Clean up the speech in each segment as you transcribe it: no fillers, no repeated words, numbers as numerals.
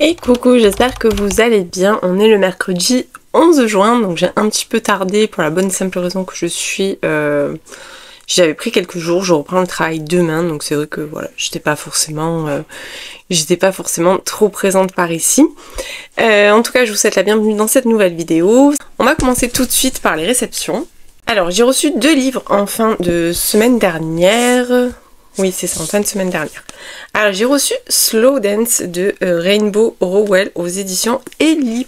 Et coucou, j'espère que vous allez bien. On est le mercredi 11 juin, donc j'ai un petit peu tardé pour la bonne et simple raison que j'avais pris quelques jours, je reprends le travail demain, donc c'est vrai que voilà, j'étais pas forcément trop présente par ici. En tout cas, je vous souhaite la bienvenue dans cette nouvelle vidéo. On va commencer tout de suite par les réceptions. Alors, j'ai reçu 2 livres en fin de semaine dernière. Oui, c'est ça, en fin de semaine dernière. Alors, j'ai reçu Slow Dance de Rainbow Rowell aux éditions Ellipsis.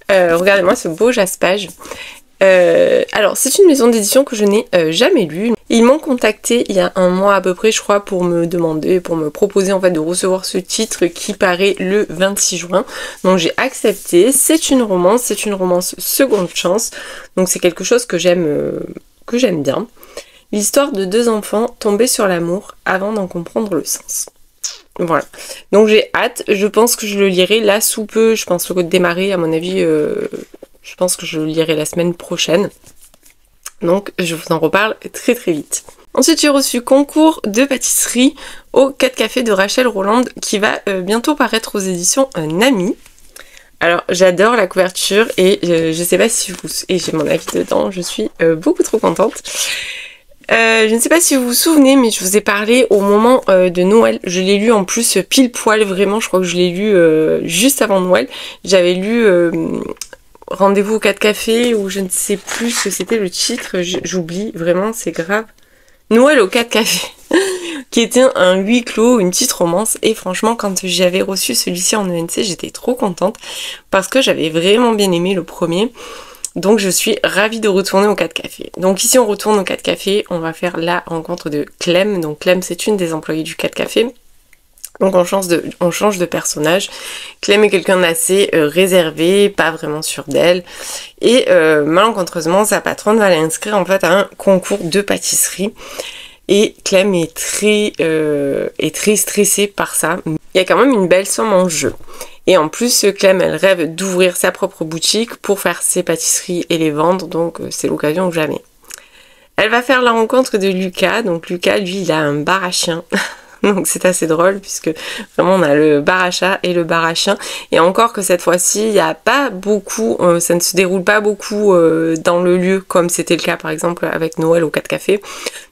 Regardez-moi ce beau jaspage. Alors, c'est une maison d'édition que je n'ai jamais lue. Ils m'ont contacté il y a un mois à peu près, je crois, pour me proposer en fait de recevoir ce titre qui paraît le 26 juin. Donc j'ai accepté. C'est une romance seconde chance. Donc c'est quelque chose que j'aime bien. L'histoire de 2 enfants tombés sur l'amour avant d'en comprendre le sens. Voilà. Donc j'ai hâte. Je pense que je le lirai là sous peu. Je pense le démarrer à mon avis. Je pense que je le lirai la semaine prochaine. Donc je vous en reparle très très vite. Ensuite j'ai reçu Concours de pâtisserie au 4 cafés de Rachel Roland qui va bientôt paraître aux éditions Nami. Alors j'adore la couverture et je sais pas si vous... Et j'ai mon avis dedans, je suis beaucoup trop contente. Je ne sais pas si vous vous souvenez, mais je vous ai parlé au moment de Noël. Je l'ai lu en plus pile poil, vraiment, je crois que je l'ai lu juste avant Noël. J'avais lu Rendez-vous au 4 cafés, ou je ne sais plus ce que c'était le titre, j'oublie, vraiment, c'est grave. Noël au 4 cafés, qui était un huis clos, une petite romance. Et franchement, quand j'avais reçu celui-ci en ENC, j'étais trop contente, parce que j'avais vraiment bien aimé le premier. Donc je suis ravie de retourner au 4 cafés. Donc ici on retourne au 4 cafés, on va faire la rencontre de Clem. Donc Clem c'est une des employées du 4 cafés. Donc on change de personnage. Clem est quelqu'un d'assez réservé, pas vraiment sûr d'elle. Et malencontreusement sa patronne va l'inscrire en fait à un concours de pâtisserie. Et Clem est très stressée par ça. Il y a quand même une belle somme en jeu. Et en plus, Clem, elle rêve d'ouvrir sa propre boutique pour faire ses pâtisseries et les vendre, donc c'est l'occasion ou jamais. Elle va faire la rencontre de Lucas, donc Lucas, lui, il a un bar à chiens. Donc c'est assez drôle puisque vraiment on a le bar à chat et le bar à chien. Et encore que cette fois-ci, il n'y a pas beaucoup, ça ne se déroule pas beaucoup dans le lieu comme c'était le cas par exemple avec Noël au 4 cafés.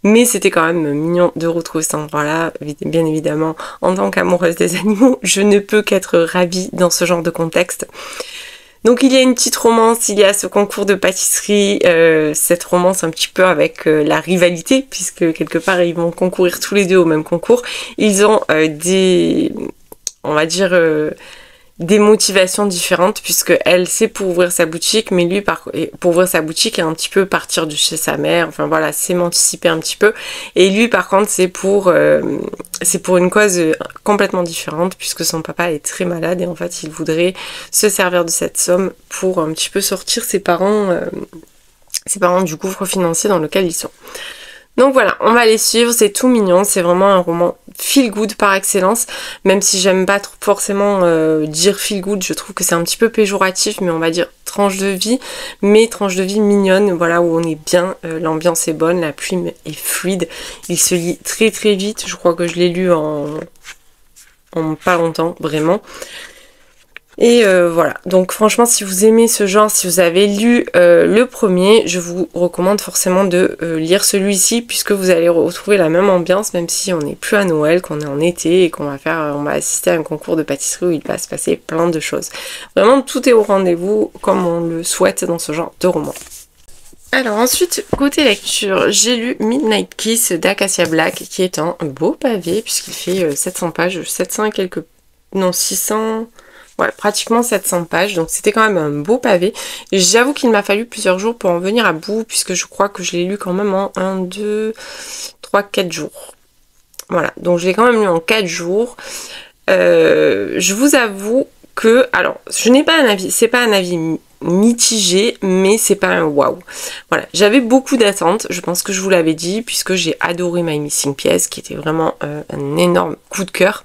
Mais c'était quand même mignon de retrouver cet endroit-là. Bien évidemment, en tant qu'amoureuse des animaux, je ne peux qu'être ravie dans ce genre de contexte. Donc il y a une petite romance, il y a ce concours de pâtisserie, cette romance un petit peu avec la rivalité, puisque quelque part ils vont concourir tous les deux au même concours. Ils ont des motivations différentes, puisque elle c'est pour ouvrir sa boutique, mais lui pour ouvrir sa boutique et un petit peu partir de chez sa mère, enfin voilà, s'émanciper un petit peu. Et lui par contre c'est pour une cause complètement différente, puisque son papa est très malade et en fait il voudrait se servir de cette somme pour un petit peu sortir ses parents du gouffre financier dans lequel ils sont. Donc voilà, on va les suivre, c'est tout mignon, c'est vraiment un roman feel good par excellence, même si j'aime pas forcément dire feel good, je trouve que c'est un petit peu péjoratif, mais on va dire tranche de vie, mais tranche de vie mignonne, voilà, où on est bien, l'ambiance est bonne, la plume est fluide, il se lit très très vite, je crois que je l'ai lu en pas longtemps, vraiment. Et voilà, donc franchement si vous aimez ce genre, si vous avez lu le premier, je vous recommande forcément de lire celui-ci, puisque vous allez retrouver la même ambiance, même si on n'est plus à Noël, qu'on est en été et qu'on va assister à un concours de pâtisserie où il va se passer plein de choses. Vraiment tout est au rendez-vous comme on le souhaite dans ce genre de roman. Alors ensuite, côté lecture, j'ai lu Midnight Kiss d'Acacia Black, qui est un beau pavé, puisqu'il fait 700 pages, 700 et quelques... non 600... Ouais, pratiquement 700 pages, donc c'était quand même un beau pavé. J'avoue qu'il m'a fallu plusieurs jours pour en venir à bout, puisque je crois que je l'ai lu quand même en 1, 2, 3, 4 jours. Voilà, donc je l'ai quand même lu en 4 jours. Je vous avoue que, alors, je n'ai pas un avis, c'est pas un avis mitigé, mais c'est pas un waouh. Voilà, j'avais beaucoup d'attentes, je pense que je vous l'avais dit, puisque j'ai adoré My Missing Piece, qui était vraiment un énorme coup de cœur.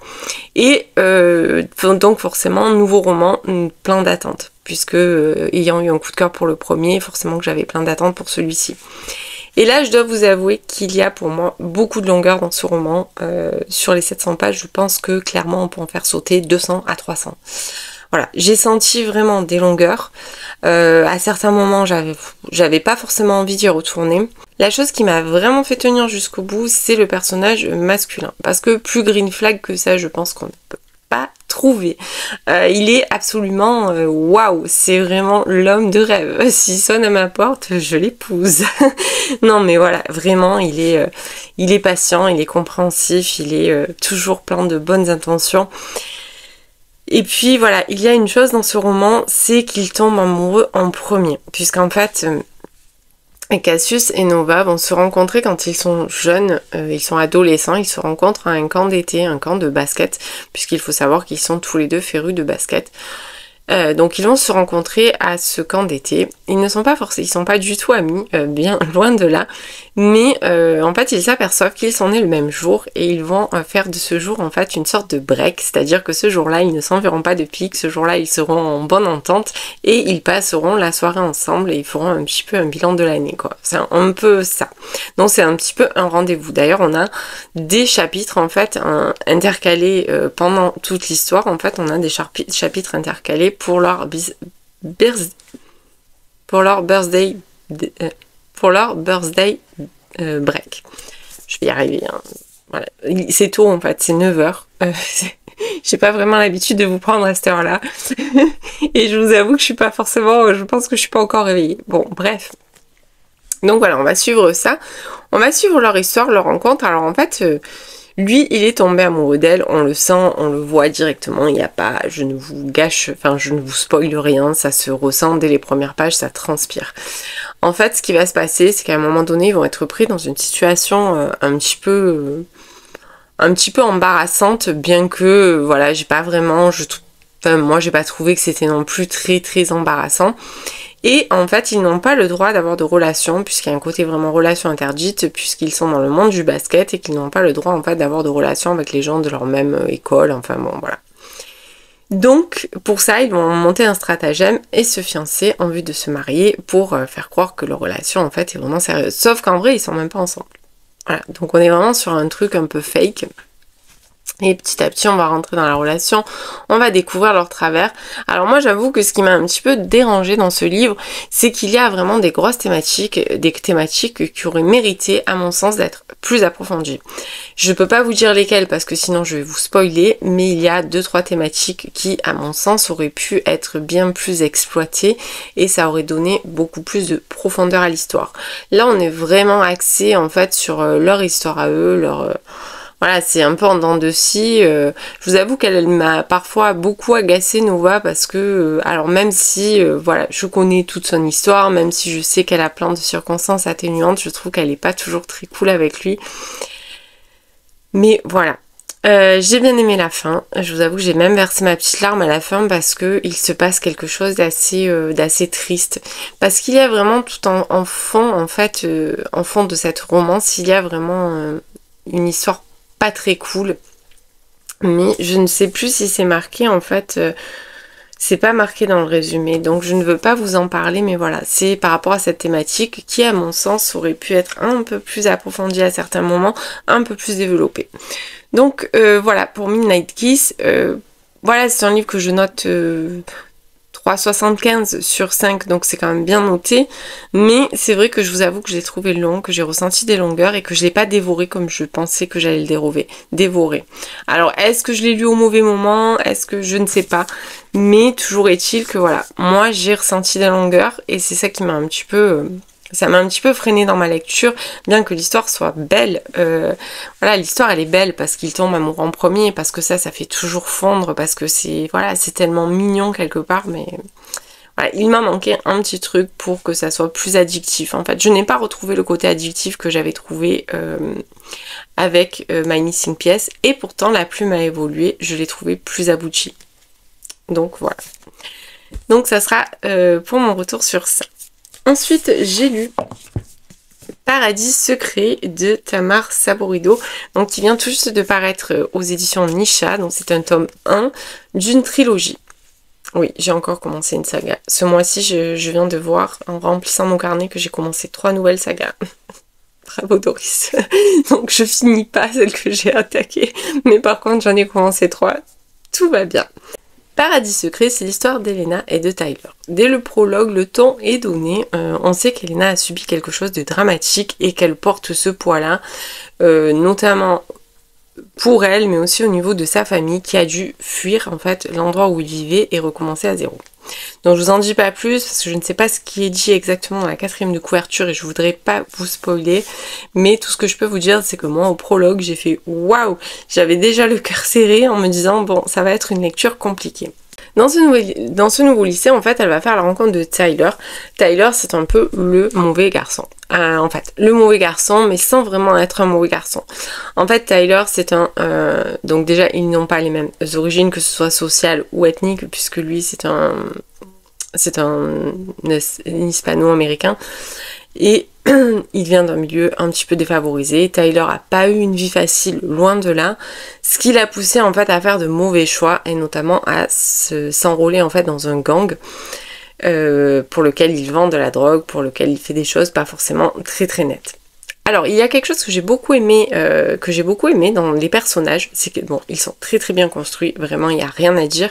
Et donc forcément, nouveau roman, plein d'attentes, puisque ayant eu un coup de cœur pour le premier, forcément que j'avais plein d'attentes pour celui-ci. Et là, je dois vous avouer qu'il y a pour moi beaucoup de longueur dans ce roman. Sur les 700 pages, je pense que clairement on peut en faire sauter 200 à 300. Voilà, j'ai senti vraiment des longueurs. À certains moments, j'avais pas forcément envie d'y retourner. La chose qui m'a vraiment fait tenir jusqu'au bout, c'est le personnage masculin. Parce que plus green flag que ça, je pense qu'on ne peut pas trouver. Il est absolument waouh, c'est vraiment l'homme de rêve. S'il sonne à ma porte, je l'épouse. Non mais voilà, vraiment, il est patient, il est compréhensif, il est toujours plein de bonnes intentions. Et puis voilà, il y a une chose dans ce roman, c'est qu'il tombe amoureux en premier. Puisqu'en fait, Cassius et Nova vont se rencontrer quand ils sont jeunes, ils sont adolescents, ils se rencontrent à un camp d'été, un camp de basket, puisqu'il faut savoir qu'ils sont tous les deux férus de basket. Donc ils vont se rencontrer à ce camp d'été. Ils ne sont pas forcés, ils sont pas du tout amis, bien loin de là. Mais en fait ils s'aperçoivent qu'ils sont nés le même jour et ils vont faire de ce jour en fait une sorte de break. C'est-à-dire que ce jour-là ils ne s'enverront pas de pique, ce jour-là ils seront en bonne entente et ils passeront la soirée ensemble et ils feront un petit peu un bilan de l'année quoi. C'est un peu ça. Donc c'est un petit peu un rendez-vous. D'ailleurs on a des chapitres en fait intercalés pendant toute l'histoire. En fait on a des chapitres intercalés pour leur birthday break. Je vais y arriver. Hein. Voilà. C'est tôt en fait, c'est 9h. J'ai pas vraiment l'habitude de vous prendre à cette heure-là. Et je vous avoue que je suis pas forcément... Je pense que je suis pas encore réveillée. Bon, bref. Donc voilà, on va suivre ça. On va suivre leur histoire, leur rencontre. Alors en fait... lui, il est tombé amoureux d'elle, on le sent, on le voit directement, il n'y a pas, je ne vous gâche, enfin je ne vous spoile rien, ça se ressent dès les premières pages, ça transpire. En fait, ce qui va se passer, c'est qu'à un moment donné, ils vont être pris dans une situation un petit peu embarrassante, bien que, voilà, j'ai pas vraiment, moi j'ai pas trouvé que c'était non plus très très embarrassant. Et en fait, ils n'ont pas le droit d'avoir de relations, puisqu'il y a un côté vraiment relation interdite, puisqu'ils sont dans le monde du basket et qu'ils n'ont pas le droit en fait d'avoir de relations avec les gens de leur même école, enfin bon voilà. Donc pour ça, ils vont monter un stratagème et se fiancer en vue de se marier pour faire croire que leur relation en fait est vraiment sérieuse. Sauf qu'en vrai, ils sont même pas ensemble. Voilà, donc on est vraiment sur un truc un peu fake. Et petit à petit, on va rentrer dans la relation, on va découvrir leur travers. Alors moi, j'avoue que ce qui m'a un petit peu dérangée dans ce livre, c'est qu'il y a vraiment des grosses thématiques, des thématiques qui auraient mérité, à mon sens, d'être plus approfondies. Je peux pas vous dire lesquelles parce que sinon je vais vous spoiler, mais il y a 2-3 thématiques qui, à mon sens, auraient pu être bien plus exploitées et ça aurait donné beaucoup plus de profondeur à l'histoire. Là, on est vraiment axé en fait sur leur histoire à eux, leur... Voilà, c'est un peu en dents de scie. Je vous avoue qu'elle m'a parfois beaucoup agacée, Nova, parce que, alors même si, voilà, je connais toute son histoire, même si je sais qu'elle a plein de circonstances atténuantes, je trouve qu'elle n'est pas toujours très cool avec lui. Mais voilà. J'ai bien aimé la fin. Je vous avoue que j'ai même versé ma petite larme à la fin parce que il se passe quelque chose d'assez triste. Parce qu'il y a vraiment tout en fond, en fait, en fond de cette romance, il y a vraiment une histoire pas très cool, mais je ne sais plus si c'est marqué en fait, c'est pas marqué dans le résumé, donc je ne veux pas vous en parler, mais voilà, c'est par rapport à cette thématique qui à mon sens aurait pu être un peu plus approfondie à certains moments, un peu plus développée. Donc voilà, pour Midnight Kiss, voilà, c'est un livre que je note 3,75 sur 5, donc c'est quand même bien noté, mais c'est vrai que je vous avoue que je l'ai trouvé long, que j'ai ressenti des longueurs et que je l'ai pas dévoré comme je pensais que j'allais le dévorer. Alors est-ce que je l'ai lu au mauvais moment, est-ce que je ne sais pas, mais toujours est-il que voilà, moi j'ai ressenti des longueurs et c'est ça qui m'a un petit peu... ça m'a un petit peu freiné dans ma lecture, bien que l'histoire soit belle. Voilà, l'histoire elle est belle parce qu'il tombe amoureux en premier, parce que ça fait toujours fondre, parce que c'est voilà, c'est tellement mignon quelque part, mais voilà, il m'a manqué un petit truc pour que ça soit plus addictif. En fait, je n'ai pas retrouvé le côté addictif que j'avais trouvé avec My Missing Piece, et pourtant la plume a évolué, je l'ai trouvé plus abouti. Donc voilà. Donc ça sera pour mon retour sur ça. Ensuite, j'ai lu Paradis secret de Tamar Saborido, donc qui vient tout juste de paraître aux éditions Nisha, donc c'est un tome 1 d'une trilogie. Oui, j'ai encore commencé une saga. Ce mois-ci, je viens de voir, en remplissant mon carnet, que j'ai commencé 3 nouvelles sagas. Bravo Doris. Donc je finis pas celle que j'ai attaquée, mais par contre j'en ai commencé 3. Tout va bien. Paradis secret, c'est l'histoire d'Elena et de Tyler. Dès le prologue, le ton est donné. On sait qu'Elena a subi quelque chose de dramatique et qu'elle porte ce poids-là, notamment pour elle, mais aussi au niveau de sa famille qui a dû fuir en fait l'endroit où il vivait et recommencer à zéro. Donc je vous en dis pas plus parce que je ne sais pas ce qui est dit exactement dans la 4e de couverture et je voudrais pas vous spoiler, mais tout ce que je peux vous dire c'est que moi au prologue j'ai fait waouh, j'avais déjà le cœur serré en me disant bon ça va être une lecture compliquée. Dans ce nouveau lycée, en fait, elle va faire la rencontre de Tyler. Tyler, c'est un peu le mauvais garçon. En fait, le mauvais garçon, mais sans vraiment être un mauvais garçon. En fait, Tyler, c'est un... donc déjà, ils n'ont pas les mêmes origines, que ce soit sociales ou ethniques, puisque lui, c'est un hispano-américain. Et il vient d'un milieu un petit peu défavorisé. Tyler a pas eu une vie facile, loin de là, ce qui l'a poussé en fait à faire de mauvais choix et notamment à s'enrôler en fait dans un gang pour lequel il vend de la drogue, pour lequel il fait des choses pas forcément très très nettes. Alors il y a quelque chose que j'ai beaucoup aimé dans les personnages, c'est que bon ils sont très très bien construits, vraiment il n'y a rien à dire,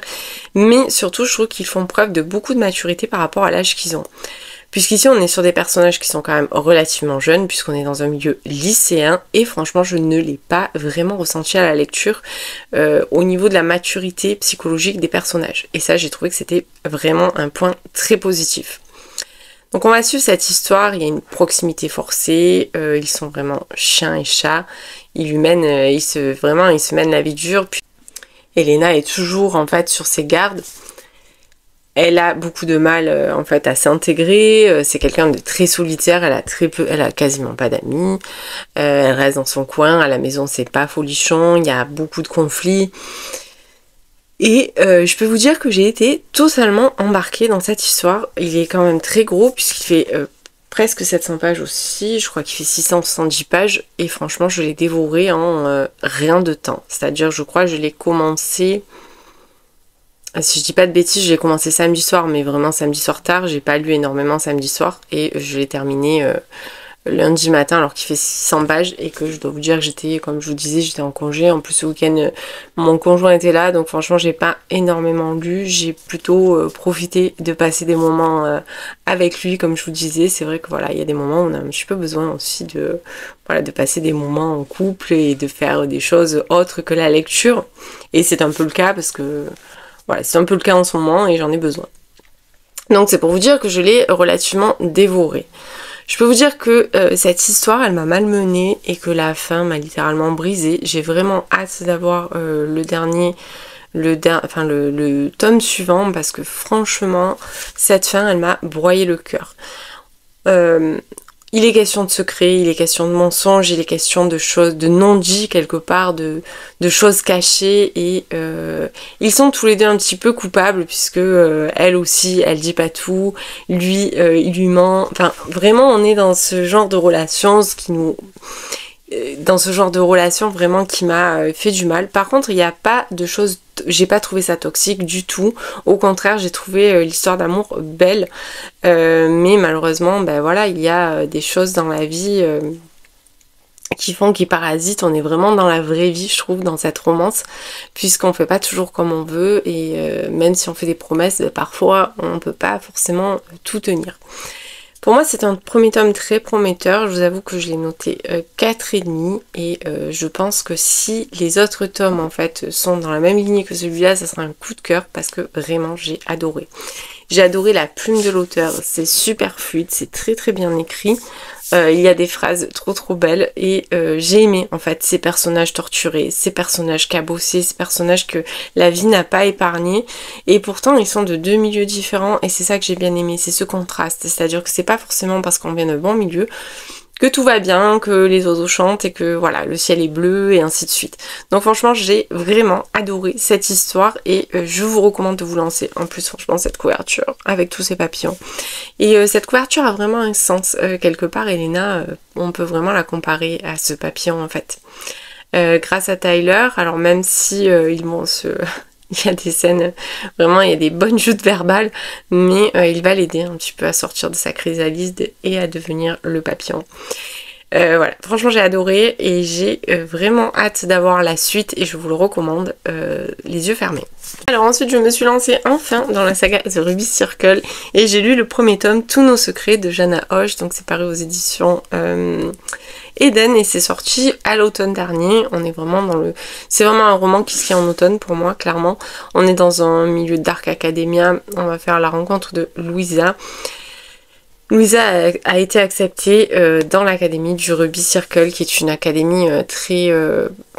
mais surtout je trouve qu'ils font preuve de beaucoup de maturité par rapport à l'âge qu'ils ont. Puisqu'ici on est sur des personnages qui sont quand même relativement jeunes, puisqu'on est dans un milieu lycéen, et franchement je ne l'ai pas vraiment ressenti à la lecture au niveau de la maturité psychologique des personnages. Et ça j'ai trouvé que c'était vraiment un point très positif. Donc on va suivre cette histoire, il y a une proximité forcée, ils sont vraiment chien et chat, ils se mènent la vie dure, puis Elena est toujours en fait sur ses gardes. Elle a beaucoup de mal en fait à s'intégrer, c'est quelqu'un de très solitaire, elle a quasiment pas d'amis, elle reste dans son coin, à la maison c'est pas folichon, il y a beaucoup de conflits. Et je peux vous dire que j'ai été totalement embarquée dans cette histoire. Il est quand même très gros puisqu'il fait presque 700 pages aussi, je crois qu'il fait 670 pages et franchement je l'ai dévoré en rien de temps. C'est-à-dire je crois que je l'ai commencé... Si je dis pas de bêtises, j'ai commencé samedi soir, mais vraiment samedi soir tard, j'ai pas lu énormément samedi soir, et je l'ai terminé lundi matin alors qu'il fait 600 pages, et que je dois vous dire que j'étais, comme je vous disais, j'étais en congé, en plus ce week-end mon conjoint était là, donc franchement j'ai pas énormément lu, j'ai plutôt profité de passer des moments avec lui, comme je vous disais, c'est vrai que voilà, il y a des moments où on a un petit peu besoin aussi de passer des moments en couple, et de faire des choses autres que la lecture, et c'est un peu le cas parce que... Voilà, c'est un peu le cas en ce moment et j'en ai besoin. Donc c'est pour vous dire que je l'ai relativement dévoré. Je peux vous dire que cette histoire, elle m'a malmenée et que la fin m'a littéralement brisée. J'ai vraiment hâte d'avoir le tome suivant parce que franchement, cette fin, elle m'a broyé le cœur. Il est question de secrets, il est question de mensonges, il est question de choses, de non-dits quelque part, de choses cachées, et ils sont tous les deux un petit peu coupables puisque elle aussi, elle dit pas tout, lui, il lui ment. Enfin, vraiment, on est dans ce genre de relation, vraiment qui m'a fait du mal. Par contre, il n'y a pas de choses, j'ai pas trouvé ça toxique du tout. Au contraire, j'ai trouvé l'histoire d'amour belle. Mais malheureusement, ben voilà, il y a des choses dans la vie qui parasitent. On est vraiment dans la vraie vie, je trouve, dans cette romance, puisqu'on fait pas toujours comme on veut, et même si on fait des promesses, parfois on peut pas forcément tout tenir. Pour moi, c'est un premier tome très prometteur. Je vous avoue que je l'ai noté 4,5 et je pense que si les autres tomes en fait sont dans la même lignée que celui-là, ça sera un coup de cœur parce que vraiment j'ai adoré. J'ai adoré la plume de l'auteur, c'est super fluide, c'est très très bien écrit. Il y a des phrases trop belles et j'ai aimé en fait ces personnages torturés, ces personnages cabossés, ces personnages que la vie n'a pas épargnés, et pourtant ils sont de deux milieux différents, et c'est ça que j'ai bien aimé, c'est ce contraste, c'est-à-dire que c'est pas forcément parce qu'on vient de bon milieu que tout va bien, que les oiseaux chantent et que voilà, le ciel est bleu et ainsi de suite. Donc franchement, j'ai vraiment adoré cette histoire et je vous recommande de vous lancer. En plus, franchement, cette couverture avec tous ces papillons. Et cette couverture a vraiment un sens. Quelque part, Elena, on peut vraiment la comparer à ce papillon en fait. Grâce à Tyler, alors même si ils vont se... Il y a des scènes, vraiment il y a des bonnes joutes verbales, mais il va l'aider un petit peu à sortir de sa chrysalide et à devenir le papillon. Voilà, franchement j'ai adoré et j'ai vraiment hâte d'avoir la suite et je vous le recommande les yeux fermés. Alors ensuite je me suis lancée enfin dans la saga The Ruby Circle et j'ai lu le premier tome Tous nos secrets de Jana Hoche, donc c'est paru aux éditions Eden et c'est sorti à l'automne dernier. On est vraiment dans le... C'est vraiment un roman qui se lit en automne pour moi, clairement. On est dans un milieu Dark Academia, on va faire la rencontre de Louisa. Louisa a été acceptée dans l'académie du Ruby Circle, qui est une académie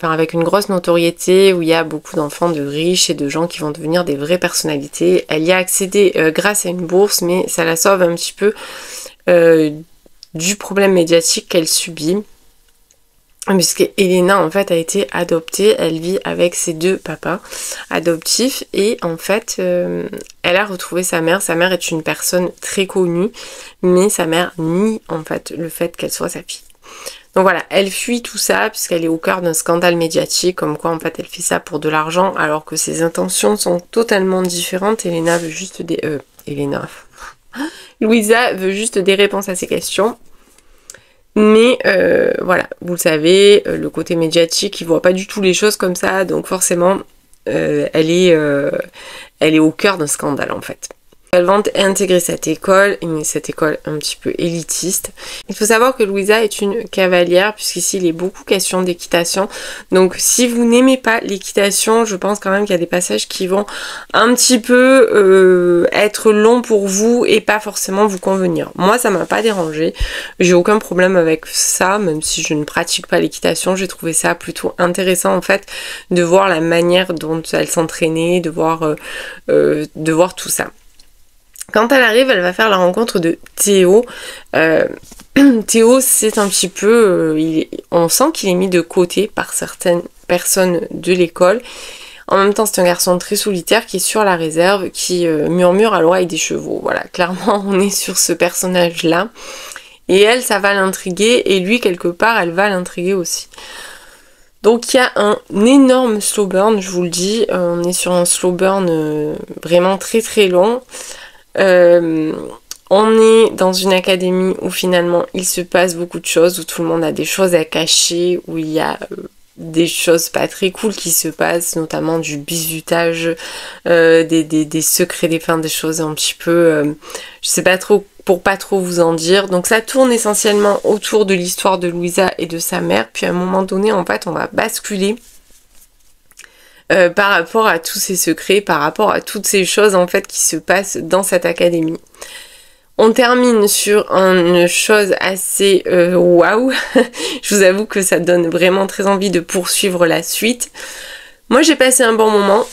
avec une grosse notoriété, où il y a beaucoup d'enfants de riches et de gens qui vont devenir des vraies personnalités. Elle y a accédé grâce à une bourse, mais ça la sauve un petit peu du problème médiatique qu'elle subit. Puisque Elena en fait a été adoptée, elle vit avec ses deux papas adoptifs et en fait elle a retrouvé sa mère. Sa mère est une personne très connue mais sa mère nie en fait le fait qu'elle soit sa fille. Donc voilà, elle fuit tout ça puisqu'elle est au cœur d'un scandale médiatique comme quoi en fait elle fait ça pour de l'argent alors que ses intentions sont totalement différentes. Elena veut juste des... Louisa veut juste des réponses à ses questions. Mais voilà, vous le savez, le côté médiatique, il voit pas du tout les choses comme ça, donc forcément, elle est au cœur d'un scandale en fait. Elle va intégrer cette école un petit peu élitiste. Il faut savoir que Louisa est une cavalière, puisqu'ici il est beaucoup question d'équitation. Donc si vous n'aimez pas l'équitation, je pense quand même qu'il y a des passages qui vont un petit peu être longs pour vous et pas forcément vous convenir. Moi ça m'a pas dérangé, j'ai aucun problème avec ça, même si je ne pratique pas l'équitation, j'ai trouvé ça plutôt intéressant en fait de voir la manière dont elle s'entraînait, de voir tout ça. Quand elle arrive, elle va faire la rencontre de Théo. Théo, c'est un petit peu... on sent qu'il est mis de côté par certaines personnes de l'école. En même temps, c'est un garçon très solitaire qui est sur la réserve, qui murmure à l'oreille des chevaux. Voilà, clairement, on est sur ce personnage-là. Et elle, ça va l'intriguer, et lui, quelque part, elle va l'intriguer aussi. Donc il y a un énorme slow burn, je vous le dis. On est sur un slow burn vraiment très très long. On est dans une académie où finalement il se passe beaucoup de choses, où tout le monde a des choses à cacher, où il y a des choses pas très cool qui se passent, notamment du bizutage, des secrets, des choses un petit peu... je sais pas trop, pour pas trop vous en dire. Donc ça tourne essentiellement autour de l'histoire de Louisa et de sa mère, puis à un moment donné en fait on va basculer par rapport à tous ces secrets, par rapport à toutes ces choses en fait qui se passent dans cette académie. On termine sur une chose assez waouh. Je vous avoue que ça donne vraiment très envie de poursuivre la suite. Moi j'ai passé un bon moment.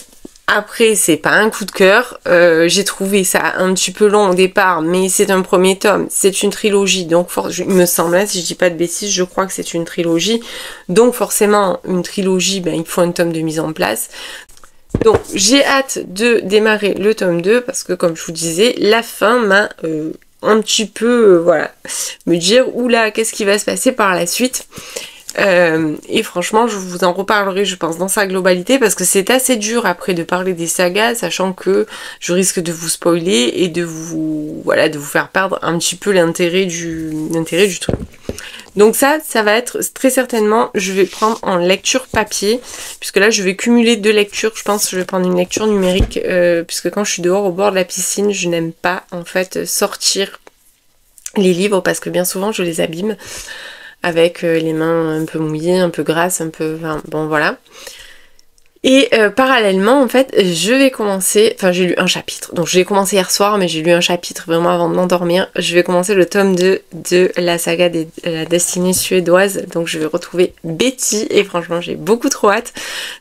Après, c'est pas un coup de cœur, j'ai trouvé ça un petit peu long au départ, mais c'est un premier tome, c'est une trilogie, donc il me semble, hein, si je dis pas de bêtises, je crois que c'est une trilogie, donc forcément, une trilogie, ben, il faut un tome de mise en place. Donc, j'ai hâte de démarrer le tome 2, parce que comme je vous disais, la fin m'a un petit peu, voilà, me dire, oula, qu'est-ce qui va se passer par la suite ? Et franchement je vous en reparlerai je pense dans sa globalité parce que c'est assez dur après de parler des sagas sachant que je risque de vous spoiler et de vous faire perdre un petit peu l'intérêt du truc. Donc ça va être très certainement, je vais prendre en lecture papier, puisque là je vais cumuler deux lectures, je pense que je vais prendre une lecture numérique, puisque quand je suis dehors au bord de la piscine, je n'aime pas en fait sortir les livres parce que bien souvent je les abîme. Avec les mains un peu mouillées, un peu grasses, un peu... Enfin, bon, voilà. Et parallèlement, en fait, je vais commencer... Enfin, j'ai lu un chapitre. Donc, j'ai commencé hier soir, mais j'ai lu un chapitre vraiment avant de m'endormir. Je vais commencer le tome 2 de la saga de la destinée suédoise. Donc, je vais retrouver Betty. Et franchement, j'ai beaucoup trop hâte.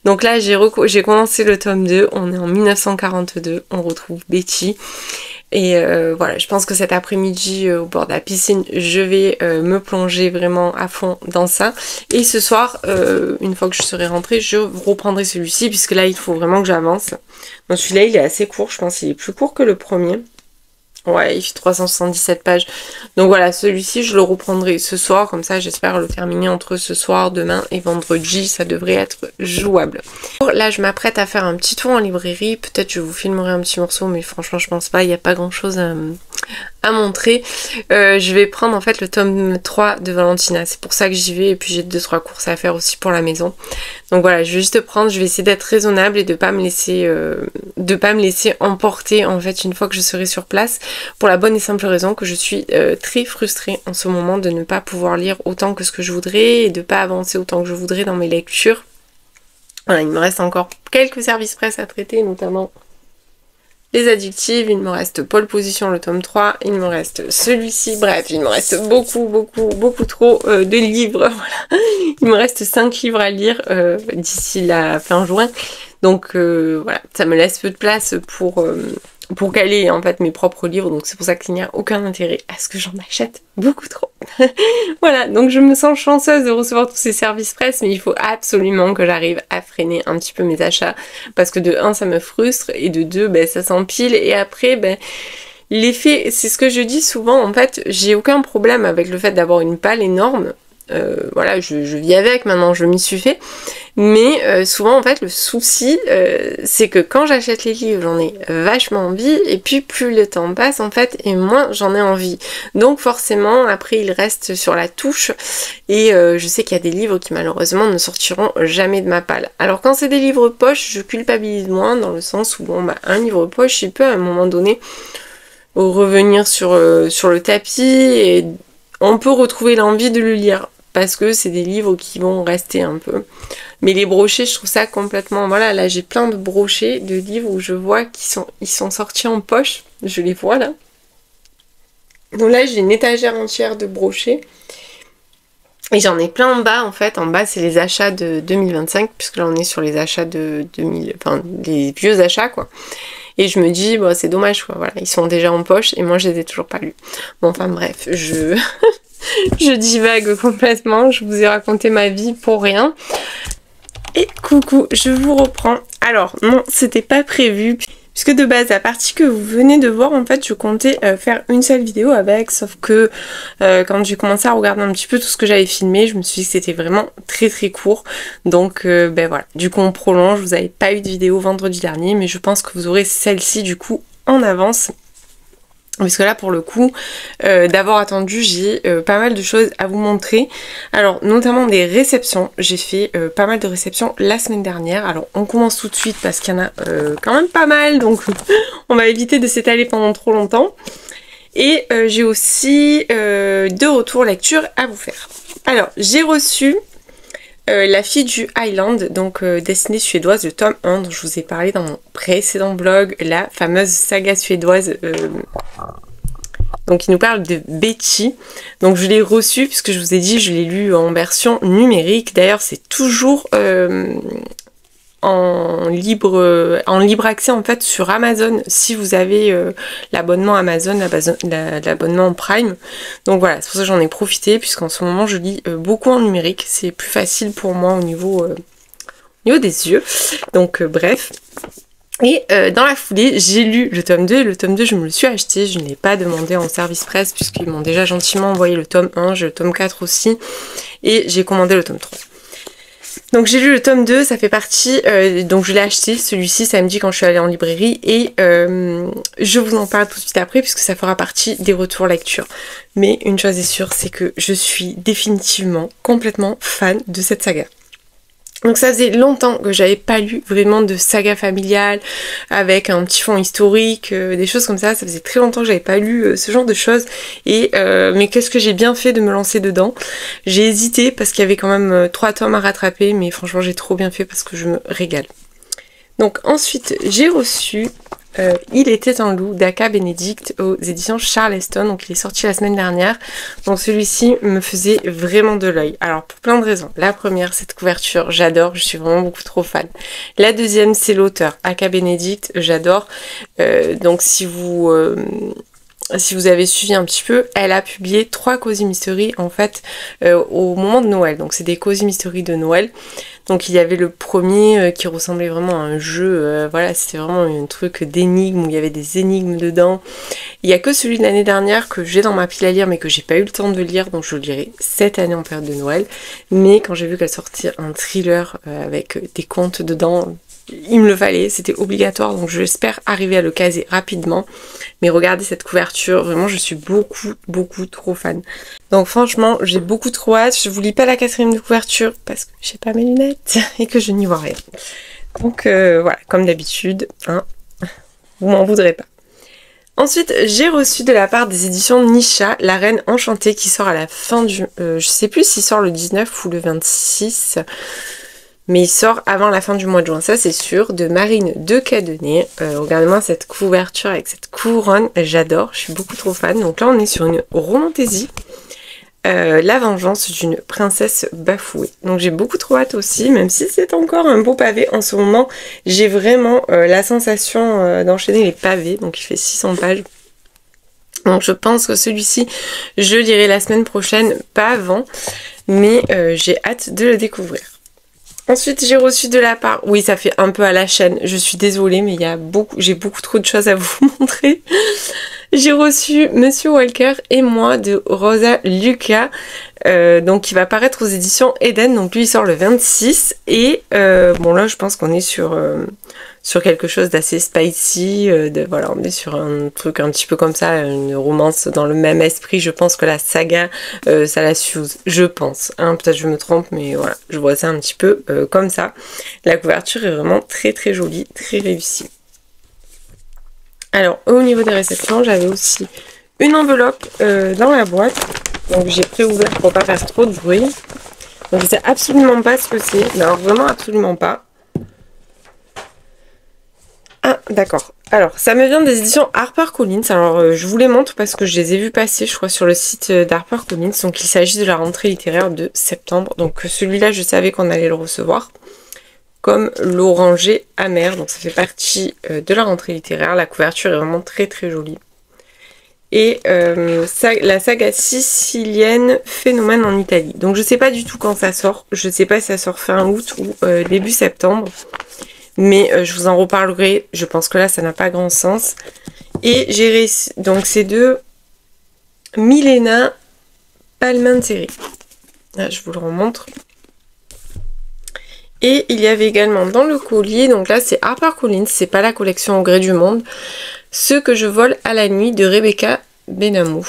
Donc là, j'ai commencé le tome 2. On est en 1942. On retrouve Betty. Et voilà, je pense que cet après-midi au bord de la piscine, je vais me plonger vraiment à fond dans ça. Et ce soir, une fois que je serai rentrée, je reprendrai celui-ci, puisque là, il faut vraiment que j'avance. Donc celui-là, il est assez court, je pense qu'il est plus court que le premier. Ouais, il fait 377 pages. Donc voilà, celui-ci, je le reprendrai ce soir. Comme ça, j'espère le terminer entre ce soir, demain et vendredi. Ça devrait être jouable. Là, je m'apprête à faire un petit tour en librairie. Peut-être je vous filmerai un petit morceau, mais franchement, je pense pas. Il n'y a pas grand-chose à montrer. Je vais prendre en fait le tome 3 de Valentina. C'est pour ça que j'y vais. Et puis, j'ai 2-3 courses à faire aussi pour la maison. Donc voilà, je vais juste prendre. Je vais essayer d'être raisonnable et de pas me laisser emporter en fait une fois que je serai sur place. Pour la bonne et simple raison que je suis très frustrée en ce moment de ne pas pouvoir lire autant que ce que je voudrais et de pas avancer autant que je voudrais dans mes lectures. Voilà, il me reste encore quelques services presse à traiter, notamment les addictives, il me reste Pole Position, le tome 3, il me reste celui-ci, bref, il me reste beaucoup trop de livres, voilà. Il me reste 5 livres à lire d'ici la fin juin, donc voilà, ça me laisse peu de place pour caler en fait mes propres livres, donc c'est pour ça qu'il n'y a aucun intérêt à ce que j'en achète beaucoup trop. Voilà, donc je me sens chanceuse de recevoir tous ces services presse, mais il faut absolument que j'arrive à freiner un petit peu mes achats, parce que de 1 ça me frustre, et de 2 ben, ça s'empile, et après ben, l'effet, c'est ce que je dis souvent, en fait j'ai aucun problème avec le fait d'avoir une palle énorme. Voilà, je vis avec, maintenant je m'y suis fait, mais souvent en fait le souci c'est que quand j'achète les livres j'en ai vachement envie, et puis plus le temps passe en fait et moins j'en ai envie, donc forcément après ils restent sur la touche, et je sais qu'il y a des livres qui malheureusement ne sortiront jamais de ma palle. Alors quand c'est des livres poche, je culpabilise moins dans le sens où bon bah un livre poche il peut à un moment donné revenir sur le tapis et on peut retrouver l'envie de le lire, parce que c'est des livres qui vont rester un peu. Mais les brochets, je trouve ça complètement... Voilà, là j'ai plein de brochets de livres où je vois ils sont sortis en poche. Je les vois là. Donc là j'ai une étagère entière de brochets. Et j'en ai plein en bas en fait. En bas c'est les achats de 2025, puisque là on est sur les achats de 2000... Enfin, les vieux achats quoi. Et je me dis, bon, c'est dommage quoi, voilà, ils sont déjà en poche et moi je les ai toujours pas lus. Bon, enfin bref, je divague complètement, je vous ai raconté ma vie pour rien. Et coucou, je vous reprends. Alors, non, c'était pas prévu, puisque de base, la partie que vous venez de voir, en fait, je comptais faire une seule vidéo avec, sauf que quand j'ai commencé à regarder un petit peu tout ce que j'avais filmé, je me suis dit que c'était vraiment très court. Donc, ben voilà, du coup on prolonge, vous n'avez pas eu de vidéo vendredi dernier, mais je pense que vous aurez celle-ci du coup en avance. Parce que là pour le coup d'avoir attendu, j'ai pas mal de choses à vous montrer. Alors notamment des réceptions, j'ai fait pas mal de réceptions la semaine dernière. Alors on commence tout de suite parce qu'il y en a quand même pas mal, donc on va éviter de s'étaler pendant trop longtemps. Et j'ai aussi 2 retours lecture à vous faire. Alors j'ai reçu La fille du Highland, donc destinée suédoise, le tome 1 dont je vous ai parlé dans mon précédent blog, la fameuse saga suédoise, donc il nous parle de Betty. Donc je l'ai reçu puisque je vous ai dit je l'ai lu en version numérique. D'ailleurs c'est toujours en libre accès en fait sur Amazon si vous avez l'abonnement Amazon, l'abonnement Prime. Donc voilà, c'est pour ça que j'en ai profité, puisqu'en ce moment je lis beaucoup en numérique, c'est plus facile pour moi au niveau des yeux. Donc bref. Et dans la foulée, j'ai lu le tome 2, et le tome 2 je me le suis acheté, je ne l'ai pas demandé en service presse puisqu'ils m'ont déjà gentiment envoyé le tome 1, j'ai le tome 4 aussi, et j'ai commandé le tome 3. Donc j'ai lu le tome 2, ça fait partie, donc je l'ai acheté, celui-ci samedi quand je suis allée en librairie, et je vous en parle tout de suite après puisque ça fera partie des retours lecture. Mais une chose est sûre, c'est que je suis définitivement complètement fan de cette saga. Donc ça faisait longtemps que j'avais pas lu vraiment de saga familiale avec un petit fond historique, des choses comme ça faisait très longtemps que j'avais pas lu ce genre de choses, et mais qu'est-ce que j'ai bien fait de me lancer dedans. J'ai hésité parce qu'il y avait quand même 3 tomes à rattraper, mais franchement j'ai trop bien fait parce que je me régale. Donc ensuite j'ai reçu Il était un loup d'Aka Benedict aux éditions Charleston, donc il est sorti la semaine dernière. Donc celui-ci me faisait vraiment de l'œil. Alors pour plein de raisons. La première, cette couverture, j'adore, je suis vraiment beaucoup trop fan. La deuxième, c'est l'auteur, Aka Benedict, j'adore. Donc si vous avez suivi un petit peu, elle a publié 3 Cozy Mystery en fait au moment de Noël. Donc c'est des Cozy Mystery de Noël. Donc il y avait le premier qui ressemblait vraiment à un jeu, voilà, c'était vraiment un truc d'énigmes où il y avait des énigmes dedans. Il y a que celui de l'année dernière que j'ai dans ma pile à lire mais que j'ai pas eu le temps de lire, donc je le lirai cette année en période de Noël. Mais quand j'ai vu qu'elle sortait un thriller avec des contes dedans, il me le fallait, c'était obligatoire, donc j'espère arriver à le caser rapidement. Mais regardez cette couverture, vraiment je suis beaucoup trop fan. Donc franchement, j'ai beaucoup trop hâte. Je vous lis pas la 4e de couverture parce que j'ai pas mes lunettes et que je n'y vois rien. Donc voilà, comme d'habitude, hein, vous m'en voudrez pas. Ensuite, j'ai reçu de la part des éditions Nisha, La Reine Enchantée, qui sort à la fin du... je sais plus s'il sort le 19 ou le 26... mais il sort avant la fin du mois de juin, ça c'est sûr, de Marine de Cadenet. Regardez-moi cette couverture avec cette couronne, j'adore, je suis beaucoup trop fan. Donc là on est sur une romantésie, la vengeance d'une princesse bafouée. Donc j'ai beaucoup trop hâte aussi, même si c'est encore un beau pavé. En ce moment, j'ai vraiment la sensation d'enchaîner les pavés, donc il fait 600 pages. Donc je pense que celui-ci, je lirai la semaine prochaine, pas avant, mais j'ai hâte de le découvrir. Ensuite, j'ai reçu de la part... Oui, ça fait un peu à la chaîne. Je suis désolée, mais j'ai beaucoup trop de choses à vous montrer. J'ai reçu Monsieur Walker et moi de Rosa Lucas, donc qui va paraître aux éditions Eden. Donc lui, il sort le 26. Et bon, là, je pense qu'on est sur quelque chose d'assez spicy. Voilà, on est sur un truc un petit peu comme ça, une romance dans le même esprit. Je pense que la saga, ça la s'use. Je pense. Hein, peut-être je me trompe, mais voilà, je vois ça un petit peu comme ça. La couverture est vraiment très jolie, très réussie. Alors, au niveau des réceptions, j'avais aussi une enveloppe dans la boîte. Donc, j'ai préouvert pour pas faire trop de bruit. Donc, je sais absolument pas ce que c'est. Mais alors, vraiment absolument pas. Ah, d'accord. Alors, ça me vient des éditions HarperCollins. Alors, je vous les montre parce que je les ai vus passer, je crois, sur le site d'HarperCollins. Donc, il s'agit de la rentrée littéraire de septembre. Donc, celui-là, je savais qu'on allait le recevoir. Comme l'oranger amer, donc ça fait partie de la rentrée littéraire. La couverture est vraiment très jolie. Et la saga sicilienne Phénomène en Italie. Donc je sais pas du tout quand ça sort. Je sais pas si ça sort fin août ou début septembre. Mais je vous en reparlerai. Je pense que là ça n'a pas grand sens. Et j'ai réussi. Donc c'est de Milena Palminteri. Là, je vous le remontre. Et il y avait également dans le collier, donc là c'est HarperCollins, c'est pas la collection Au gré du monde, Ce que je vole à la nuit de Rebecca Benamou.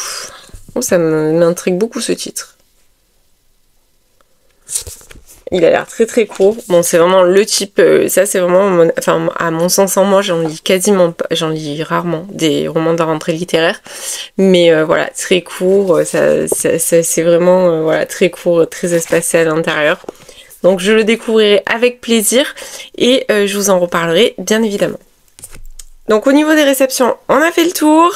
Oh, ça m'intrigue beaucoup ce titre. Il a l'air très court. Bon, c'est vraiment le type, ça c'est vraiment, enfin à mon sens en moi, j'en lis quasiment pas, j'en lis rarement des romans de rentrée littéraire. Mais voilà, très court, c'est vraiment voilà, très court, très espacé à l'intérieur. Donc je le découvrirai avec plaisir et je vous en reparlerai bien évidemment. Donc au niveau des réceptions, on a fait le tour.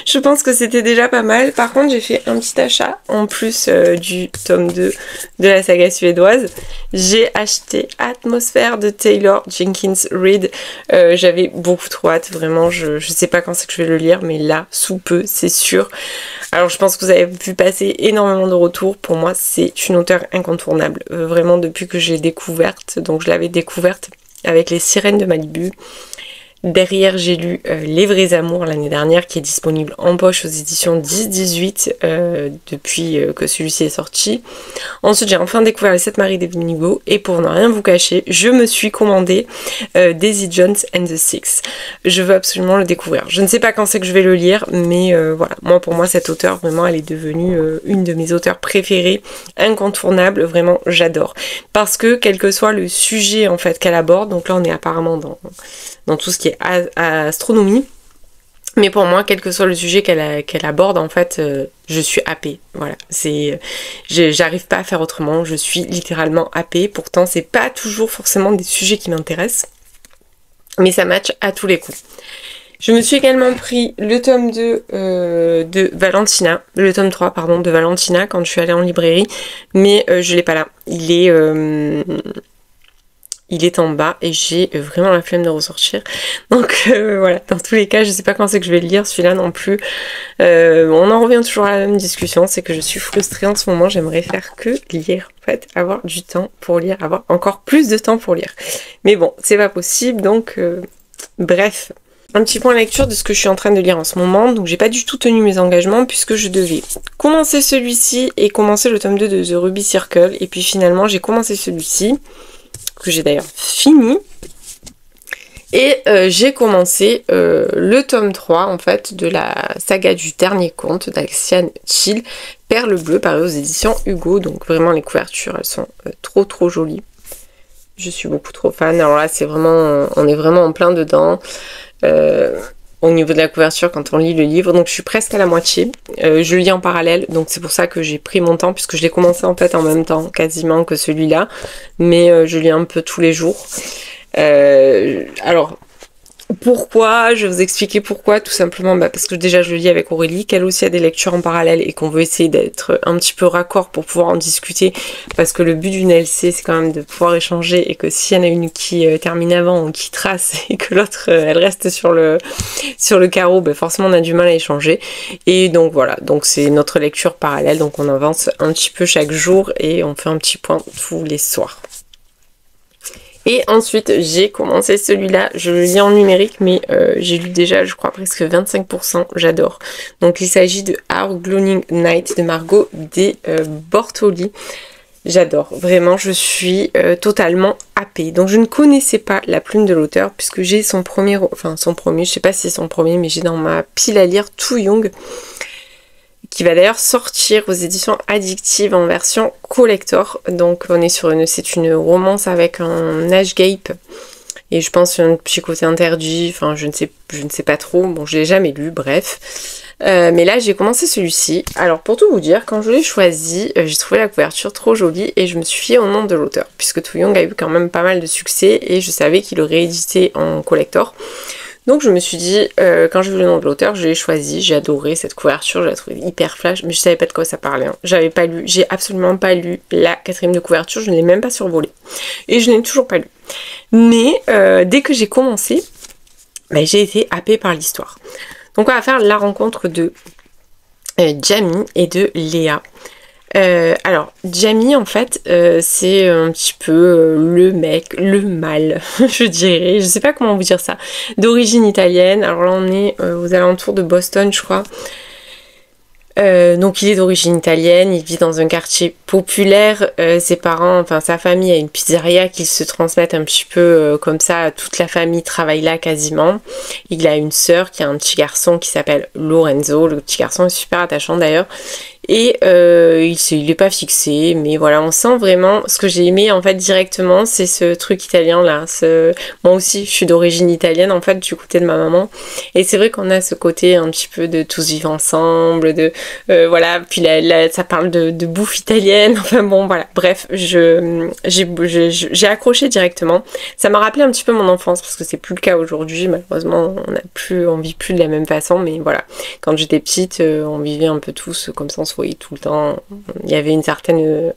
Je pense que c'était déjà pas mal. Par contre, j'ai fait un petit achat en plus du tome 2 de la saga suédoise. J'ai acheté Atmosphère de Taylor Jenkins Reid. J'avais beaucoup trop hâte, vraiment. Je sais pas quand c'est que je vais le lire, mais là, sous peu, c'est sûr. Alors je pense que vous avez pu passer énormément de retours. Pour moi, c'est une auteure incontournable. Vraiment depuis que j'ai découverte. Donc je l'avais découverte avec Les Sirènes de Malibu. Derrière, j'ai lu Les Vrais Amours l'année dernière, qui est disponible en poche aux éditions 10-18 depuis que celui-ci est sorti. Ensuite, j'ai enfin découvert Les 7 maris d'Ebnigo et pour ne rien vous cacher, je me suis commandé Daisy Jones and the Six. Je veux absolument le découvrir. Je ne sais pas quand c'est que je vais le lire, mais voilà. Moi, pour moi, cette auteure, vraiment, elle est devenue une de mes auteurs préférées, incontournable. Vraiment, j'adore. Parce que, quel que soit le sujet, en fait, qu'elle aborde, donc là, on est apparemment dans tout ce qui est astronomie. Mais pour moi, quel que soit le sujet qu'elle aborde, en fait, je suis happée. Voilà, j'arrive pas à faire autrement. Je suis littéralement happée. Pourtant, c'est pas toujours forcément des sujets qui m'intéressent, mais ça match à tous les coups. Je me suis également pris le tome 2 de Valentina, le tome 3 pardon de Valentina quand je suis allée en librairie, mais je l'ai pas là. Il est il est en bas et j'ai vraiment la flemme de ressortir. Donc voilà, dans tous les cas, je sais pas quand c'est que je vais le lire, celui-là non plus. On en revient toujours à la même discussion, c'est que je suis frustrée en ce moment, j'aimerais faire que lire, en fait, avoir du temps pour lire, avoir encore plus de temps pour lire. Mais bon, c'est pas possible, donc bref. Un petit point lecture de ce que je suis en train de lire en ce moment. Donc j'ai pas du tout tenu mes engagements puisque je devais commencer celui-ci et commencer le tome 2 de The Ruby Circle. Et puis finalement j'ai commencé celui-ci, que j'ai d'ailleurs fini. Et j'ai commencé le tome 3 en fait de la saga du dernier conte d'Axian Chill, Perle Bleue, paru aux éditions Hugo. Donc vraiment les couvertures elles sont trop jolies. Je suis beaucoup trop fan. Alors là c'est vraiment, on est vraiment en plein dedans. Au niveau de la couverture quand on lit le livre, donc je suis presque à la moitié. Je le lis en parallèle, donc c'est pour ça que j'ai pris mon temps puisque je l'ai commencé en fait en même temps quasiment que celui-là, mais je lis un peu tous les jours. Alors pourquoi, je vais vous expliquer pourquoi, tout simplement parce que déjà je le lis avec Aurélie, qu'elle aussi a des lectures en parallèle et qu'on veut essayer d'être un petit peu raccord pour pouvoir en discuter, parce que le but d'une LC c'est quand même de pouvoir échanger et que s'il y en a une qui termine avant ou qui trace et que l'autre elle reste sur le carreau, forcément on a du mal à échanger. Et donc voilà, donc c'est notre lecture parallèle, donc on avance un petit peu chaque jour et on fait un petit point tous les soirs. Et ensuite, j'ai commencé celui-là, je le lis en numérique, mais j'ai lu déjà, je crois, presque 25%, j'adore. Donc il s'agit de Our Gloaming Night de Margot de Bortoli. J'adore, vraiment, je suis totalement happée. Donc je ne connaissais pas la plume de l'auteur, puisque j'ai son premier, je sais pas si c'est son premier, mais j'ai dans ma pile à lire Too Young, qui va d'ailleurs sortir aux éditions Addictive en version collector. Donc on est sur c'est une romance avec un âge gape et je pense un petit côté interdit, enfin je ne sais pas trop, bon je l'ai jamais lu, bref. Mais là j'ai commencé celui-ci. Alors pour tout vous dire, quand je l'ai choisi, j'ai trouvé la couverture trop jolie et je me suis fiée au nom de l'auteur, puisque Too Young a eu quand même pas mal de succès et je savais qu'il le rééditait en collector. Donc je me suis dit, quand j'ai vu le nom de l'auteur, je l'ai choisi, j'ai adoré cette couverture, je la trouvais hyper flash, mais je savais pas de quoi ça parlait. Hein. J'avais pas lu, j'ai absolument pas lu la 4e de couverture, je ne l'ai même pas survolée. Et je n'ai toujours pas lu. Mais dès que j'ai commencé, j'ai été happée par l'histoire. Donc on va faire la rencontre de Jamie et de Léa. Alors, Jamie, en fait, c'est un petit peu le mec, le mâle, je dirais, je sais pas comment vous dire ça, d'origine italienne. Alors là, on est aux alentours de Boston, je crois. Donc il est d'origine italienne, il vit dans un quartier populaire, ses parents, enfin sa famille a une pizzeria qu'ils se transmettent un petit peu comme ça, toute la famille travaille là quasiment. Il a une sœur qui a un petit garçon qui s'appelle Lorenzo, le petit garçon est super attachant d'ailleurs. Et il est pas fixé, mais voilà, on sent vraiment, ce que j'ai aimé en fait directement, c'est ce truc italien là. Moi aussi, je suis d'origine italienne en fait, du côté de ma maman. Et c'est vrai qu'on a ce côté un petit peu de tous vivre ensemble, de voilà, puis là, ça parle de bouffe italienne, enfin bon voilà, bref, j'ai accroché directement. Ça m'a rappelé un petit peu mon enfance, parce que c'est plus le cas aujourd'hui, malheureusement, on vit plus de la même façon, mais voilà, quand j'étais petite, on vivait un peu tous comme ça, on se voyait tout le temps, il y avait une certaine...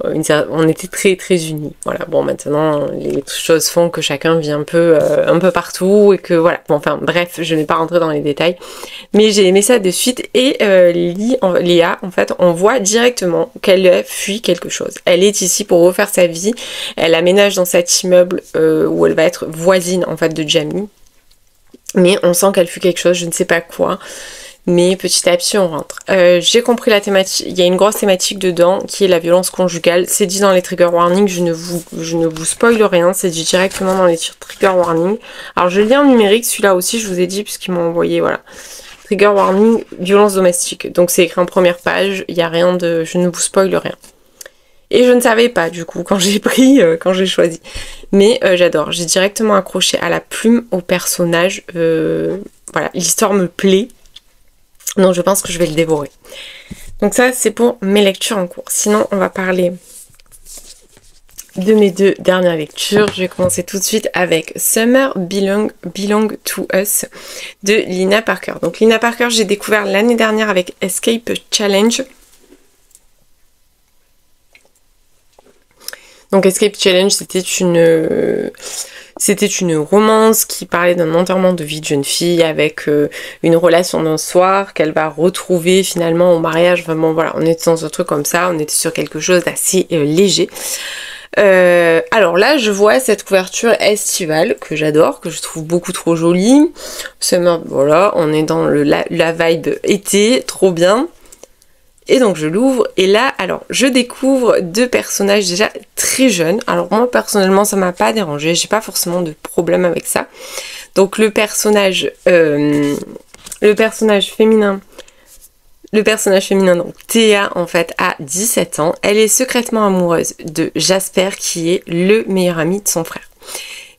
on était très unis. Voilà, bon maintenant les choses font que chacun vit un peu partout et que voilà. Bon, enfin bref, je n'ai pas rentré dans les détails, mais j'ai aimé ça de suite. Et Léa, en fait, on voit directement qu'elle fuit quelque chose. Elle est ici pour refaire sa vie. Elle aménage dans cet immeuble où elle va être voisine en fait de Jamie, mais on sent qu'elle fuit quelque chose, je ne sais pas quoi. Mais petit à petit on rentre. J'ai compris la thématique, il y a une grosse thématique dedans qui est la violence conjugale. C'est dit dans les trigger warnings, je ne vous spoil rien, c'est dit directement dans les trigger warnings. Alors je lis en numérique, celui-là aussi je vous ai dit puisqu'ils m'ont envoyé, voilà. Trigger warning, violence domestique. Donc c'est écrit en première page, il n'y a rien de... je ne vous spoil rien. Et je ne savais pas du coup quand j'ai choisi. Mais j'adore, j'ai directement accroché à la plume, au personnage. Voilà, l'histoire me plaît. Donc je pense que je vais le dévorer. Donc ça c'est pour mes lectures en cours. Sinon on va parler de mes 2 dernières lectures. Je vais commencer tout de suite avec Summer Belong to Us de Lina Parker. Donc Lina Parker j'ai découvert l'année dernière avec Escape Challenge. Donc Escape Challenge, c'était une romance qui parlait d'un enterrement de vie de jeune fille avec une relation d'un soir qu'elle va retrouver finalement au mariage. Vraiment voilà, on était dans un truc comme ça, on était sur quelque chose d'assez léger. Alors là, je vois cette couverture estivale que j'adore, que je trouve beaucoup trop jolie. Summer, voilà, on est dans la vibe été, trop bien. Et donc je l'ouvre et là, alors je découvre deux personnages déjà très jeunes. Alors moi personnellement ça m'a pas dérangé, j'ai pas forcément de problème avec ça. Donc le personnage féminin, donc Théa en fait a 17 ans. Elle est secrètement amoureuse de Jasper qui est le meilleur ami de son frère.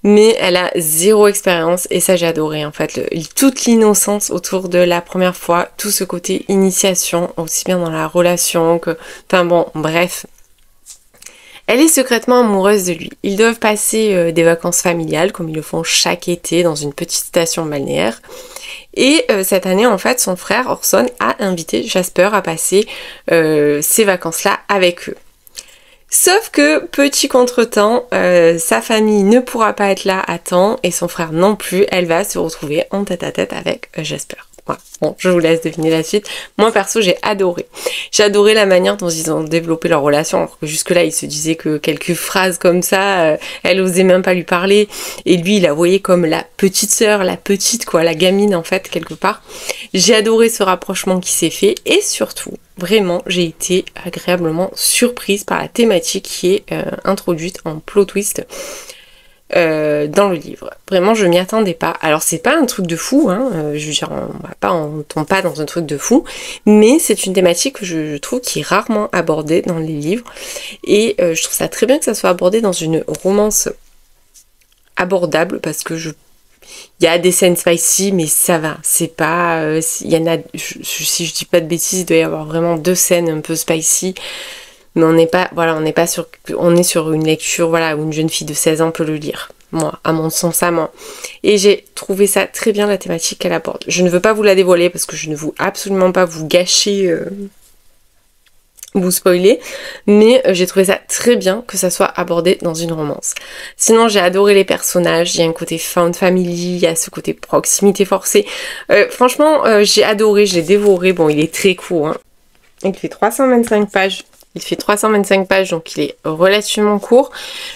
Mais elle a zéro expérience et ça j'ai adoré en fait, toute l'innocence autour de la première fois, tout ce côté initiation, aussi bien dans la relation que... Enfin bon, bref. Elle est secrètement amoureuse de lui. Ils doivent passer des vacances familiales comme ils le font chaque été dans une petite station balnéaire. Et cette année en fait son frère Orson a invité Jasper à passer ces vacances-là avec eux. Sauf que, petit contretemps, sa famille ne pourra pas être là à temps et son frère non plus, elle va se retrouver en tête-à-tête avec Jasper. Voilà. Bon, je vous laisse deviner la suite. Moi perso, j'ai adoré. J'ai adoré la manière dont ils ont développé leur relation, alors que jusque-là, ils se disaient que quelques phrases comme ça, elle osait même pas lui parler. Et lui, il la voyait comme la petite sœur, la petite, quoi, la gamine en fait, quelque part. J'ai adoré ce rapprochement qui s'est fait et surtout, vraiment, j'ai été agréablement surprise par la thématique qui est introduite en plot twist dans le livre. Vraiment, je m'y attendais pas. Alors, c'est pas un truc de fou, hein. Je veux dire, on tombe pas dans un truc de fou, mais c'est une thématique que je trouve qui est rarement abordée dans les livres. Et je trouve ça très bien que ça soit abordé dans une romance abordable, parce que il y a des scènes spicy, mais ça va. C'est pas... il y en a... si je dis pas de bêtises, il doit y avoir vraiment 2 scènes un peu spicy. Mais on n'est pas... Voilà, on est sur une lecture, voilà, où une jeune fille de 16 ans peut le lire. Moi, à mon sens, à moi. Et j'ai trouvé ça très bien, la thématique qu'elle aborde. Je ne veux pas vous la dévoiler, parce que je ne veux absolument pas vous gâcher... vous spoiler, mais j'ai trouvé ça très bien que ça soit abordé dans une romance. Sinon j'ai adoré les personnages, il y a un côté found family, il y a ce côté proximité forcée. Franchement j'ai adoré, j'ai dévoré. Bon, il est très court, hein. Il fait 325 pages. Donc il est relativement court.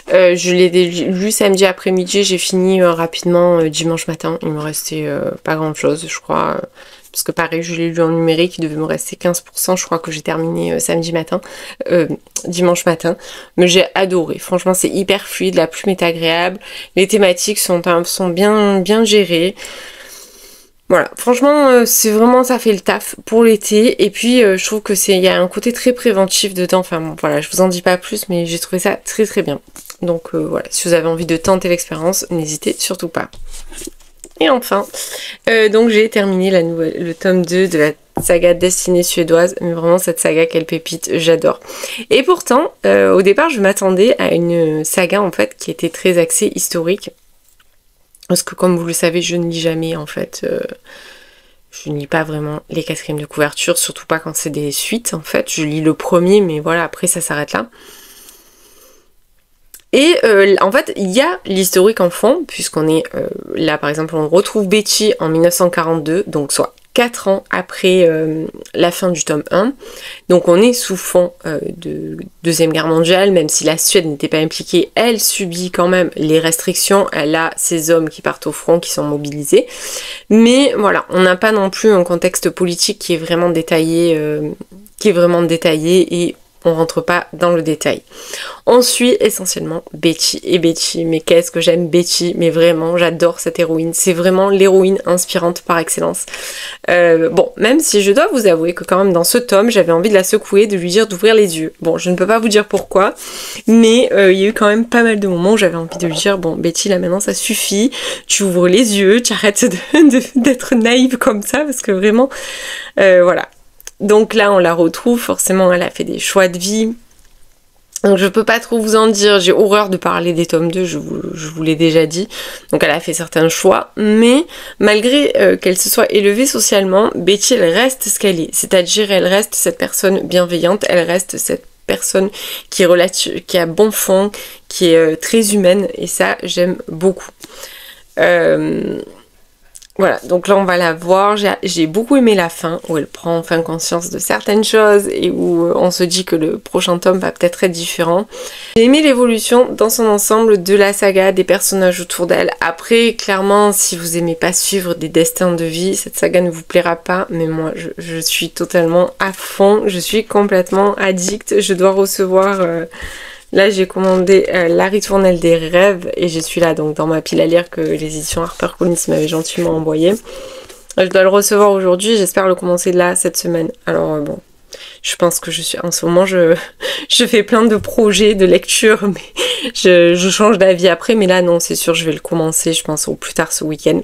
Je l'ai lu samedi après-midi, j'ai fini rapidement dimanche matin. Il me restait pas grand chose, je crois. Parce que pareil, je l'ai lu en numérique, il devait me rester 15%, je crois que j'ai terminé dimanche matin. Mais j'ai adoré, franchement c'est hyper fluide, la plume est agréable, les thématiques sont bien gérées. Voilà, franchement, c'est vraiment, ça fait le taf pour l'été. Et puis, je trouve que il y a un côté très préventif dedans. Enfin bon, voilà, je vous en dis pas plus, mais j'ai trouvé ça très très bien. Donc voilà, si vous avez envie de tenter l'expérience, n'hésitez surtout pas. Et enfin, donc j'ai terminé le tome 2 de la saga Destinée suédoise. Mais vraiment, cette saga, quelle pépite, j'adore. Et pourtant, au départ, je m'attendais à une saga, en fait, qui était très axée historique. Parce que comme vous le savez, je ne lis jamais en fait, je ne lis pas vraiment les 4e de couverture, surtout pas quand c'est des suites en fait. Je lis le premier, mais voilà, après ça s'arrête là. Et en fait, il y a l'historique en fond, puisqu'on est là par exemple, on retrouve Betty en 1942, donc soit 4 ans après la fin du tome 1. Donc on est sous fond de Deuxième Guerre mondiale, même si la Suède n'était pas impliquée, elle subit quand même les restrictions, elle a ses hommes qui partent au front, qui sont mobilisés. Mais voilà, on n'a pas non plus un contexte politique qui est vraiment détaillé, et on rentre pas dans le détail. On suit essentiellement Betty. Et Betty, mais qu'est-ce que j'aime Betty, mais vraiment, j'adore cette héroïne. C'est vraiment l'héroïne inspirante par excellence. Bon, même si je dois vous avouer que quand même dans ce tome, j'avais envie de la secouer, de lui dire d'ouvrir les yeux. Bon, je ne peux pas vous dire pourquoi, mais il y a eu quand même pas mal de moments où j'avais envie de lui dire, bon, Betty, là maintenant ça suffit, tu ouvres les yeux, tu arrêtes d'être naïve comme ça, parce que vraiment, voilà. Donc là, on la retrouve, forcément, elle a fait des choix de vie. Donc je peux pas trop vous en dire, j'ai horreur de parler des tomes 2, je vous l'ai déjà dit. Donc elle a fait certains choix, mais malgré qu'elle se soit élevée socialement, Betty, elle reste ce qu'elle est. C'est-à-dire, elle reste cette personne bienveillante, elle reste cette personne qui est qui a bon fond, qui est très humaine, et ça j'aime beaucoup. Voilà, donc là on va la voir. J'ai beaucoup aimé la fin, où elle prend enfin conscience de certaines choses et où on se dit que le prochain tome va peut-être être différent. J'ai aimé l'évolution dans son ensemble de la saga, des personnages autour d'elle. Après, clairement, si vous aimez pas suivre des destins de vie, cette saga ne vous plaira pas, mais moi je suis totalement à fond, je suis complètement addict. Je dois recevoir... Là j'ai commandé La Ritournelle des Rêves et je suis là donc dans ma pile à lire que les éditions HarperCollins m'avaient gentiment envoyé. Je dois le recevoir aujourd'hui, j'espère le commencer là cette semaine. Alors bon, je pense que en ce moment je fais plein de projets de lecture, mais je change d'avis après, mais là non c'est sûr je vais le commencer, je pense au plus tard ce week-end.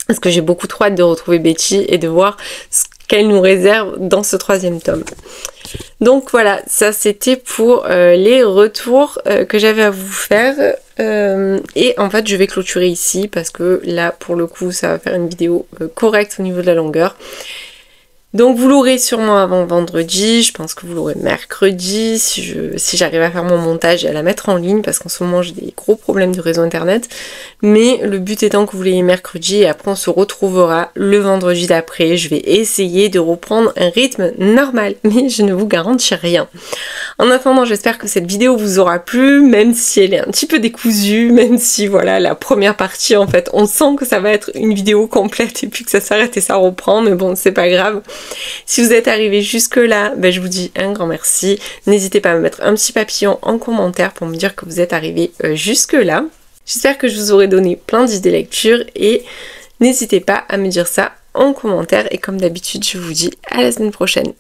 Parce que j'ai beaucoup trop hâte de retrouver Betty et de voir ce qu'elle nous réserve dans ce 3e tome. Donc voilà, ça c'était pour les retours que j'avais à vous faire. Et en fait je vais clôturer ici parce que là pour le coup ça va faire une vidéo correcte au niveau de la longueur. Donc vous l'aurez sûrement avant vendredi, je pense que vous l'aurez mercredi, si j'arrive à faire mon montage et à la mettre en ligne, parce qu'en ce moment j'ai des gros problèmes de réseau internet. Mais le but étant que vous l'ayez mercredi, et après on se retrouvera le vendredi d'après. Je vais essayer de reprendre un rythme normal, mais je ne vous garantis rien. En attendant, j'espère que cette vidéo vous aura plu, même si elle est un petit peu décousue, même si voilà, la première partie en fait, on sent que ça va être une vidéo complète et puis que ça s'arrête et ça reprend, mais bon, c'est pas grave. Si vous êtes arrivé jusque là, ben je vous dis un grand merci. N'hésitez pas à me mettre un petit papillon en commentaire pour me dire que vous êtes arrivé jusque là. J'espère que je vous aurai donné plein d'idées lecture et n'hésitez pas à me dire ça en commentaire. Et comme d'habitude, je vous dis à la semaine prochaine.